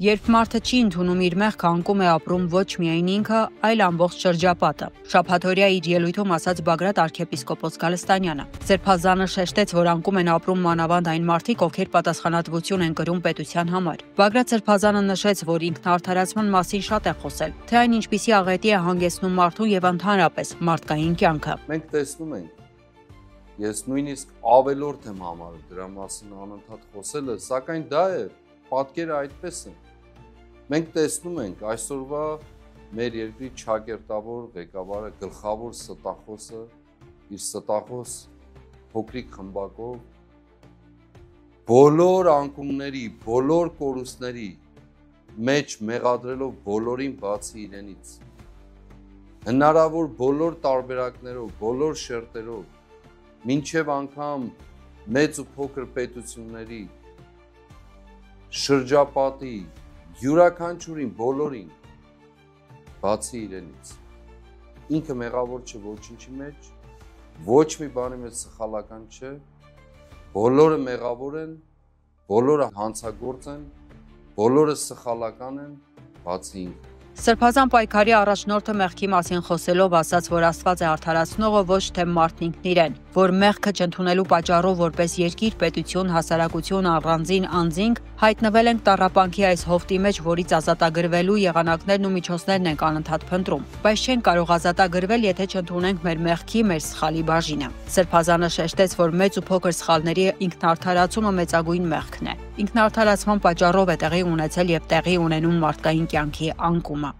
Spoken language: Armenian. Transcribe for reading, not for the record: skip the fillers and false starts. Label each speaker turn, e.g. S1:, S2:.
S1: Երբ մարդը չի ընդունում իր մեղքը, անկում է ապրում ոչ միայն ինքը, այլ ամբողջ շրջապատը։ Շաբաթօրյա իր ելույթում ասաց Բագրատ arczepiskopos Գալստանյանը։ Սրբազանը շեշտեց, որ անկում են ապրում մանավանդ այն մարդիկ, ովքեր պատասխանատվություն են կրում պետության համար։ Բագրատ Սրբազանը նշեց, որ ինքնարդարացման մասին շատ է խոսել, թե այն ինչպիսի աղետի է հանգեցնում մարդուն եւ ընդհանրապես մարդկային կյանքը։
S2: Մենք տեսնում ենք, ես նույնիսկ ավելորդ եմ համարում դրա մասին անընդհատ խոսելը, սակայն դա է, պատկերը այդպես է։ Մենք տեսնում ենք այսօրվա մեր երկրի ճակերտավոր ղեկավարը, գլխավոր ստախոսը, իր ստախոս փոքրիկ խմբակով բոլոր անկումների, բոլոր կորուստների մեջ մեղադրելով բոլորին բացի իրենից։ Հնարավոր բոլոր տարբերակներով, բոլոր շերտերով, մինչև անգամ մեծ ու փոքր պետությունների շրջապատի յուրաքանչյուրին բոլորին բացի իրենից ինքը մեղավոր չէ ոչինչի մեջ, ոչ մի բանի մեջ սխալական չէ, բոլորը մեղավոր են, բոլորը հանցագործ են, բոլորը սխալական են, բացի ինքը։
S1: Սրբազան պայքարի առաջնորդը մեղքի մասին խոսելով ասաց, որ Աստված է արդարացնողը, ոչ թե մարդն ինքն իրեն, որ մեղքը չընդունելու պատճառով որպես երկիր, պետություն, հասարակություն, առանձին անձինք հայտնվել ենք տառապանքի այս հովտի մեջ, որից ազատագրվելու եղանակներն ու միջոցներն ենք անընդհատ փնտրում, բայց չենք կարող ազատագրվել, եթե չընդունենք մեր մեղքի, մեր սխալի բաժինը։ Սրբազանը շեշտեց, որ մեծ ու փոքր սխալների ինքնարդարացումը մեծագույն մեղքն է։ Ինքնարդարացման պատճառով է տեղի ունեցել եւ տեղի ունենում մարդկային կյանքի անկումը։